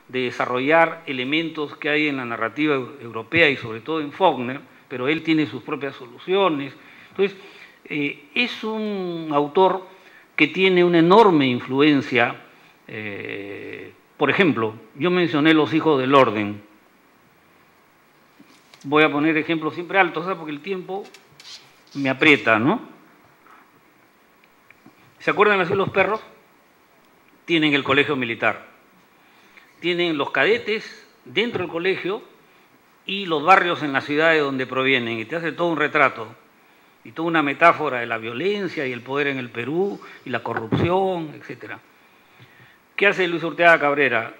de desarrollar elementos que hay en la narrativa europea y sobre todo en Faulkner, pero él tiene sus propias soluciones. Entonces, es un autor que tiene una enorme influencia. Por ejemplo, yo mencioné Los hijos del orden. Voy a poner ejemplos siempre altos, ¿sabes? Porque el tiempo me aprieta, ¿no? ¿Se acuerdan así los perros? Tienen el colegio militar. Tienen los cadetes dentro del colegio y los barrios en la ciudad de donde provienen. Y te hace todo un retrato y toda una metáfora de la violencia y el poder en el Perú y la corrupción, etc. ¿Qué hace Luis Urteaga Cabrera?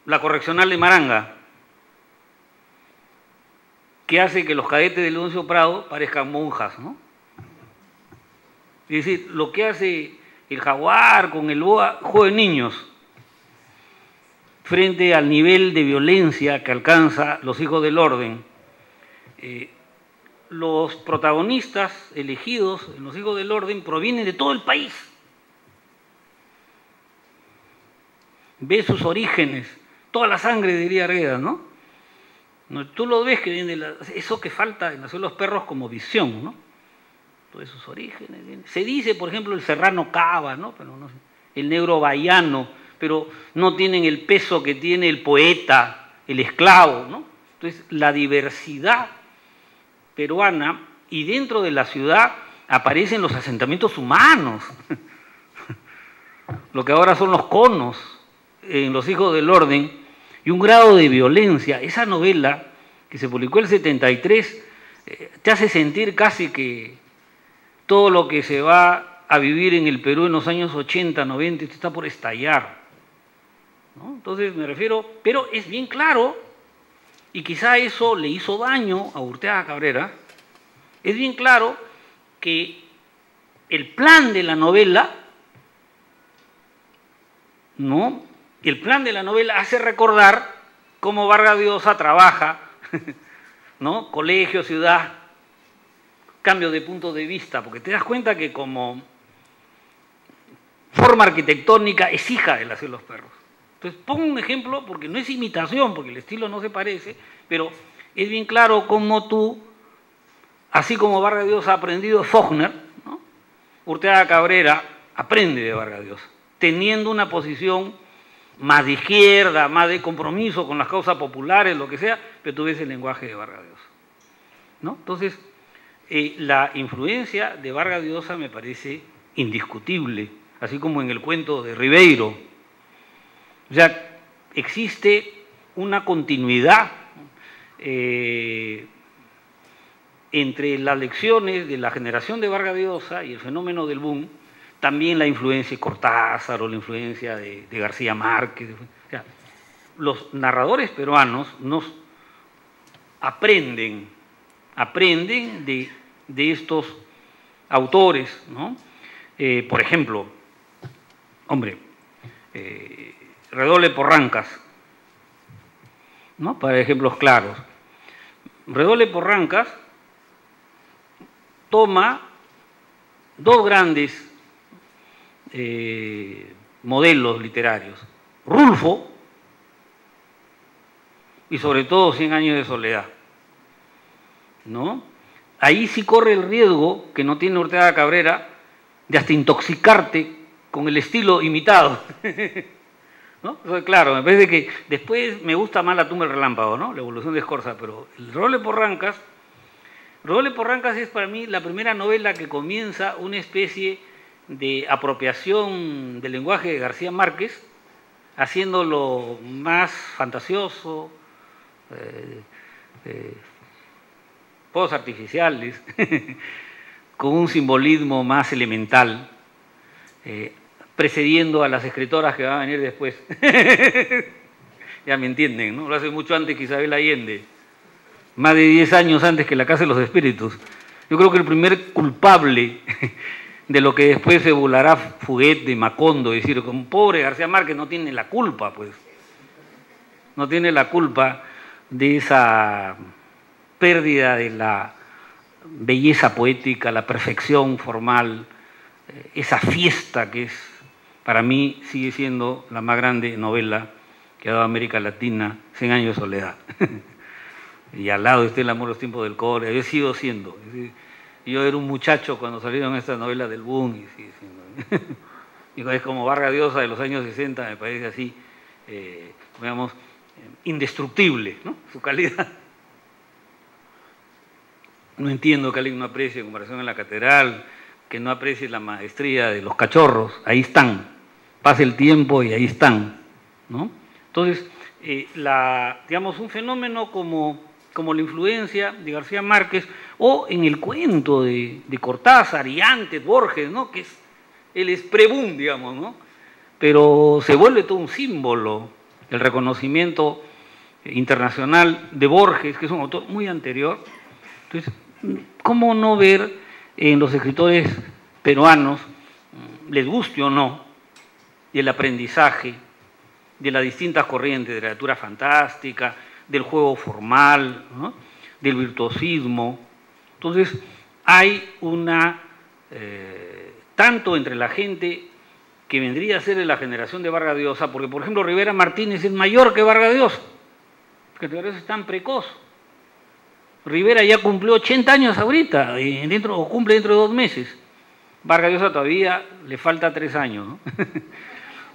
La correccional de Maranga, que hace que los cadetes de Leoncio Prado parezcan monjas, ¿no? Es decir, lo que hace el Jaguar con el Boa, juego de niños, frente al nivel de violencia que alcanza Los hijos del orden. Los protagonistas elegidos en Los hijos del orden provienen de todo el país. Ve sus orígenes, toda la sangre, diría Arguedas, ¿no? Tú lo ves que viene de eso que falta en Nació los perros como visión, ¿no? Todos sus orígenes. Se dice, por ejemplo, el serrano Cava, ¿no? Pero no sé, el negro baiano, pero no tienen el peso que tiene el poeta, el esclavo, ¿no? Entonces, la diversidad peruana, y dentro de la ciudad aparecen los asentamientos humanos, lo que ahora son los conos en Los hijos del orden, y un grado de violencia. Esa novela, que se publicó en el 73, te hace sentir casi que todo lo que se va a vivir en el Perú en los años 80, 90, está por estallar, ¿no? Entonces me refiero, pero es bien claro, y quizá eso le hizo daño a Urteaga Cabrera, es bien claro que el plan de la novela, ¿no? El plan de la novela hace recordar cómo Vargas Llosa trabaja, ¿no? Colegio, ciudad, cambio de punto de vista, porque te das cuenta que como forma arquitectónica es hija de Nació los perros. Entonces, pongo un ejemplo, porque no es imitación, porque el estilo no se parece, pero es bien claro cómo tú, así como Vargas Llosa ha aprendido de Faulkner, ¿no? Urteaga Cabrera aprende de Vargas Llosa, teniendo una posición más de izquierda, más de compromiso con las causas populares, lo que sea, pero tú ves el lenguaje de Vargas Llosa, ¿no? Entonces, la influencia de Vargas Llosa me parece indiscutible, así como en el cuento de Ribeiro. O sea, existe una continuidad entre las lecciones de la generación de Vargas Llosa y el fenómeno del boom, también la influencia de Cortázar o la influencia de García Márquez. O sea, los narradores peruanos nos aprenden de estos autores, ¿no? Por ejemplo, hombre, Redoble Porrancas, ¿no? Para ejemplos claros. Redoble Porrancas toma dos grandes modelos literarios, Rulfo y sobre todo 100 años de soledad, ¿no? Ahí sí corre el riesgo, que no tiene Urteaga Cabrera, de hasta intoxicarte con el estilo imitado, ¿no? Entonces, claro, me parece que después me gusta más La tumba del relámpago, ¿no? La evolución de Escorza, pero el Redoble Porrancas es para mí la primera novela que comienza una especie de apropiación del lenguaje de García Márquez, haciéndolo más fantasioso, fuegos artificiales, con un simbolismo más elemental, precediendo a las escritoras que van a venir después. Ya me entienden, ¿no? Lo hace mucho antes que Isabel Allende, más de 10 años antes que La Casa de los Espíritus. Yo creo que el primer culpable de lo que después se burlará Fuguet de Macondo, es decir, como pobre García Márquez no tiene la culpa, pues. No tiene la culpa de esa pérdida de la belleza poética, la perfección formal, esa fiesta que es, para mí, sigue siendo la más grande novela que ha dado a América Latina 100 años de soledad. Y al lado está El amor, los tiempos del cólera. Yo sigo siendo. Yo era un muchacho cuando salieron estas novelas del boom y sigue siendo. Y es como Vargas Llosa de los años 60, me parece así, digamos, indestructible, ¿no? Su calidad. No entiendo que alguien no aprecie comparación en la catedral, que no aprecie la maestría de los cachorros. Ahí están. Pasa el tiempo y ahí están, ¿no? Entonces, digamos, un fenómeno como la influencia de García Márquez, o en el cuento de Cortázar y antes Borges, ¿no? Que es el espreboom, digamos, ¿no? Pero se vuelve todo un símbolo, el reconocimiento internacional de Borges, que es un autor muy anterior. Entonces, ¿cómo no ver en los escritores peruanos, les guste o no, el aprendizaje de las distintas corrientes de literatura fantástica, del juego formal, ¿no? Del virtuosismo? Entonces, hay una, tanto entre la gente que vendría a ser de la generación de Vargas Llosa, porque por ejemplo Rivera Martínez es mayor que Vargas Llosa, porque Vargas Llosa es tan precoz. Rivera ya cumplió 80 años ahorita, o cumple dentro de 2 meses. Vargas Llosa todavía le falta 3 años, ¿no?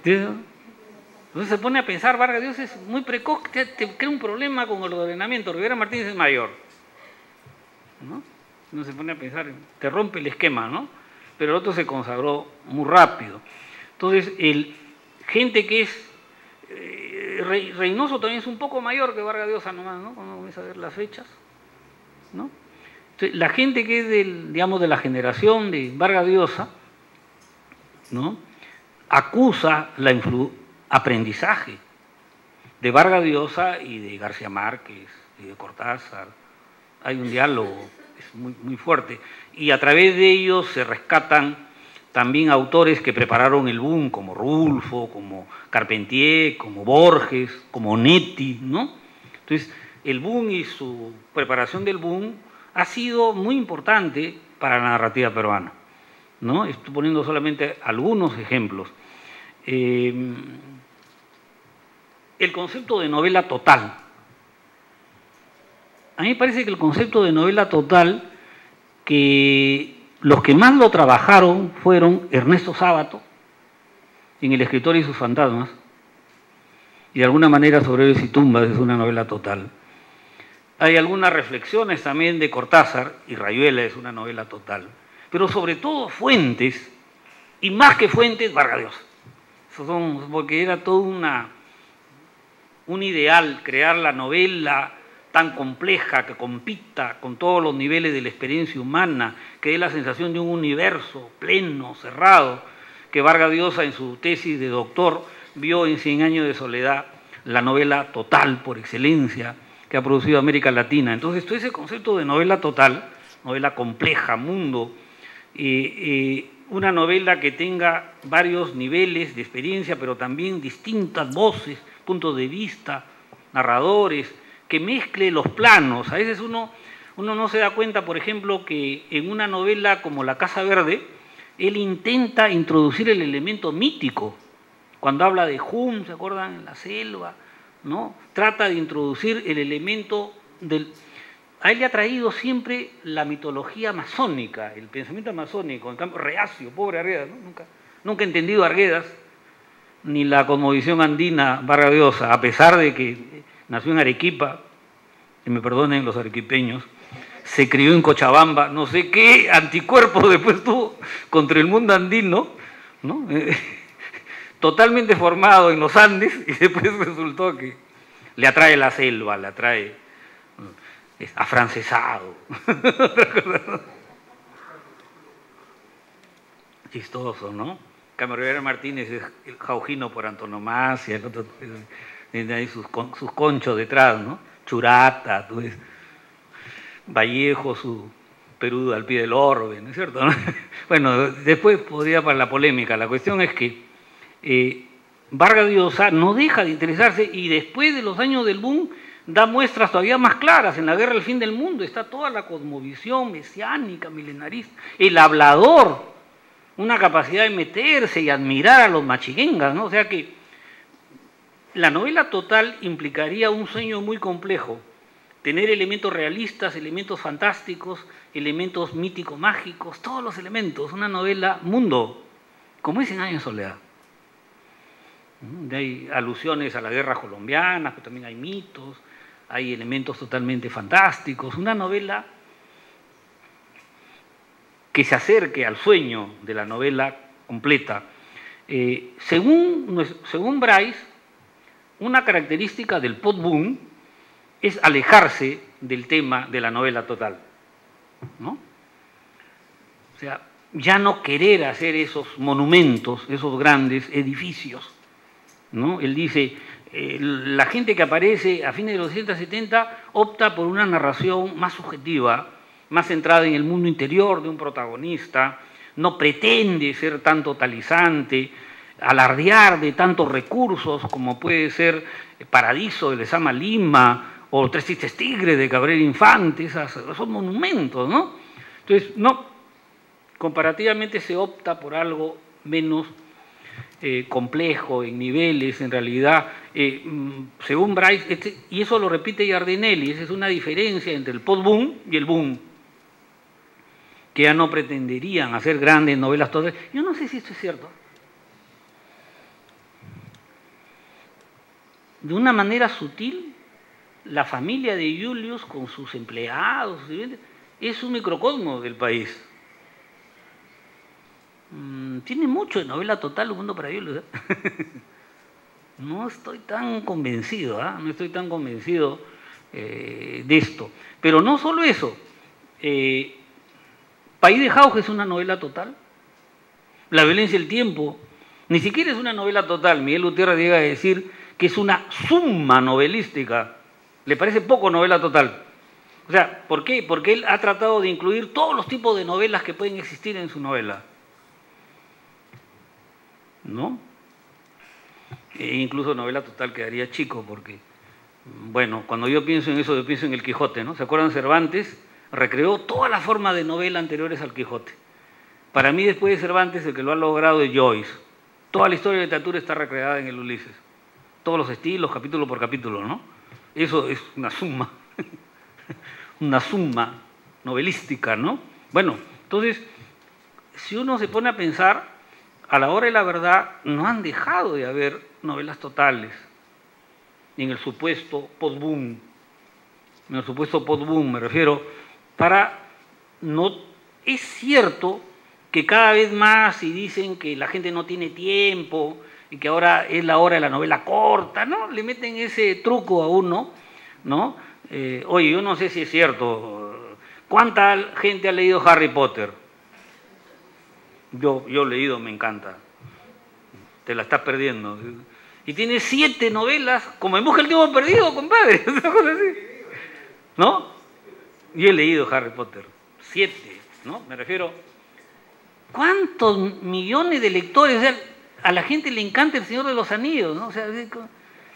Entonces se pone a pensar, Vargas Llosa es muy precoz, te crea un problema con el ordenamiento. Rivera Martínez es mayor, ¿no? Uno se pone a pensar, te rompe el esquema, ¿no? Pero el otro se consagró muy rápido. Entonces, gente que es... Reynoso también es un poco mayor que Vargas Llosa nomás, ¿no? Cuando comienza a ver las fechas, ¿no? Entonces, la gente que es digamos, de la generación de Vargas Llosa, ¿no? Acusa el aprendizaje de Vargas Llosa y de García Márquez y de Cortázar. Hay un diálogo, es muy, muy fuerte, y a través de ellos se rescatan también autores que prepararon el boom, como Rulfo, como Carpentier, como Borges, como Netti, ¿no? Entonces, el boom y su preparación del boom ha sido muy importante para la narrativa peruana, ¿no? Estoy poniendo solamente algunos ejemplos. El concepto de novela total. A mí me parece que el concepto de novela total, que los que más lo trabajaron fueron Ernesto Sábato, en El escritor y sus fantasmas, y de alguna manera Sobrevives y tumbas es una novela total. Hay algunas reflexiones también de Cortázar, y Rayuela es una novela total, pero sobre todo Fuentes, y más que Fuentes, Vargas Llosa. Porque era todo un ideal, crear la novela tan compleja que compita con todos los niveles de la experiencia humana, que dé la sensación de un universo pleno, cerrado, que Vargas Llosa en su tesis de doctor vio en 100 años de soledad, la novela total por excelencia que ha producido América Latina. Entonces, todo ese concepto de novela total, novela compleja, mundo, una novela que tenga varios niveles de experiencia, pero también distintas voces, puntos de vista, narradores, que mezcle los planos. A veces uno no se da cuenta, por ejemplo, que en una novela como La Casa Verde, él intenta introducir el elemento mítico. Cuando habla de Jum, ¿se acuerdan? En la selva, ¿no? Trata de introducir el elemento del... A él le ha traído siempre la mitología masónica, el pensamiento masónico, en cambio reacio, pobre Arguedas, ¿no? Nunca he entendido a Arguedas, ni la cosmovisión andina Vargas Llosa, a pesar de que nació en Arequipa, que me perdonen los arequipeños, se crió en Cochabamba, no sé qué anticuerpos después tuvo contra el mundo andino, ¿no? Totalmente formado en los Andes, y después resultó que le atrae la selva, le atrae... es afrancesado. Chistoso, ¿no? Carmen Rivera Martínez es el jaujino por antonomasia, el otro tiene ahí sus conchos detrás, ¿no? Churata, tú ves. Vallejo, su Perú al pie del orbe, ¿no es cierto? ¿No? Bueno, después podría para la polémica. La cuestión es que Vargas Llosa no deja de interesarse, y después de los años del boom da muestras todavía más claras. En La Guerra del Fin del Mundo está toda la cosmovisión mesiánica, milenarista, el hablador, una capacidad de meterse y admirar a los machiguengas, ¿no? O sea que la novela total implicaría un sueño muy complejo, tener elementos realistas, elementos fantásticos, elementos mítico-mágicos, todos los elementos, una novela mundo, como es 100 años de soledad. Hay alusiones a la guerra colombiana, pero también hay mitos, hay elementos totalmente fantásticos, una novela que se acerque al sueño de la novela completa. Según Bryce, una característica del post-boom es alejarse del tema de la novela total, ¿no? O sea, ya no querer hacer esos monumentos, esos grandes edificios, ¿no? Él dice, la gente que aparece a fines de los 60-70 opta por una narración más subjetiva, más centrada en el mundo interior de un protagonista, no pretende ser tan totalizante, alardear de tantos recursos como puede ser Paradiso de Lezama Lima o Tres Tristes Tigres de Gabriel Infante, esos monumentos, ¿no? Entonces, no, comparativamente se opta por algo menos complejo en niveles, en realidad, según Bryce, y eso lo repite Giardinelli, esa es una diferencia entre el post-boom y el boom, que ya no pretenderían hacer grandes novelas todas. Yo no sé si esto es cierto. De una manera sutil, la familia de Julius, con sus empleados, es un microcosmo del país. Tiene mucho de novela total Un mundo para Julius, ¿eh? No estoy tan convencido, no estoy tan convencido de esto. Pero no solo eso. País de Jauja es una novela total. La violencia del tiempo ni siquiera es una novela total. Miguel Gutiérrez llega a decir que es una suma novelística. Le parece poco novela total. O sea, ¿por qué? Porque él ha tratado de incluir todos los tipos de novelas que pueden existir en su novela, ¿no? E incluso novela total quedaría chico porque, bueno, cuando yo pienso en eso, yo pienso en el Quijote, ¿no? ¿Se acuerdan? Cervantes recreó todas las formas de novela anteriores al Quijote. Para mí, después de Cervantes, el que lo ha logrado es Joyce. Toda la historia de la literatura está recreada en el Ulises. Todos los estilos, capítulo por capítulo, ¿no? Eso es una suma, una suma novelística, ¿no? Bueno, entonces, si uno se pone a pensar, a la hora de la verdad, no han dejado de haber novelas totales en el supuesto post-boom. En el supuesto post-boom, me refiero, es cierto que cada vez más, si dicen que la gente no tiene tiempo y que ahora es la hora de la novela corta, ¿no? Le meten ese truco a uno, ¿no? Oye, yo no sé si es cierto. ¿Cuánta gente ha leído Harry Potter? Yo he leído, me encanta. Te la estás perdiendo. Y tiene 7 novelas, como En busca del tiempo perdido, compadre. ¿No? Yo he leído Harry Potter. 7, ¿no? Me refiero. ¿Cuántos millones de lectores? O sea, a la gente le encanta El Señor de los Anillos, ¿no? O sea,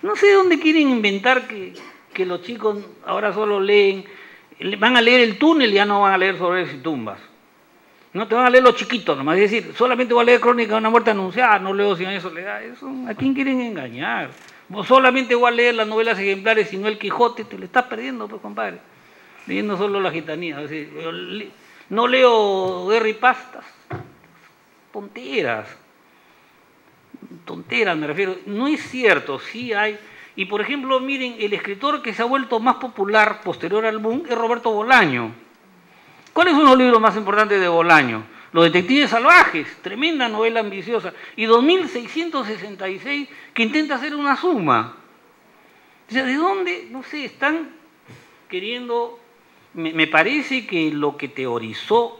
no sé de dónde quieren inventar que los chicos ahora solo leen, van a leer El túnel y ya no van a leer Sobrevivientes y tumbas. No te van a leer los chiquitos nomás, es decir, solamente voy a leer Crónica de una muerte anunciada, no leo 100 años de soledad. ¿A quién quieren engañar? Vos solamente voy a leer las novelas ejemplares y no el Quijote, te lo estás perdiendo, pues, compadre. Leyendo solo La Gitanía. Es decir, no leo Guerra y Pastas. Tonteras me refiero. No es cierto, sí hay. Y por ejemplo, miren, el escritor que se ha vuelto más popular posterior al boom es Roberto Bolaño. ¿Cuáles son los libros más importantes de Bolaño? Los Detectives Salvajes, tremenda novela ambiciosa. Y 2666, que intenta hacer una suma. O sea, ¿de dónde? No sé, están queriendo. Me parece que lo que teorizó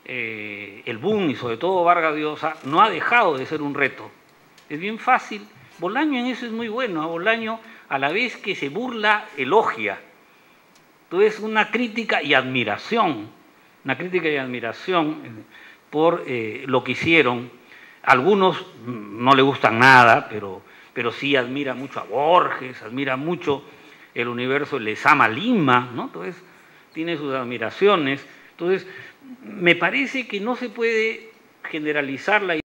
el boom y sobre todo Vargas Llosa no ha dejado de ser un reto. Es bien fácil. Bolaño en eso es muy bueno. Bolaño, a la vez que se burla, elogia. Entonces, una crítica y admiración. Una crítica y admiración por lo que hicieron. Algunos no le gustan nada, pero sí admira mucho a Borges, admira mucho el universo de Lezama Lima, ¿no? Entonces, tiene sus admiraciones. Entonces, me parece que no se puede generalizar la idea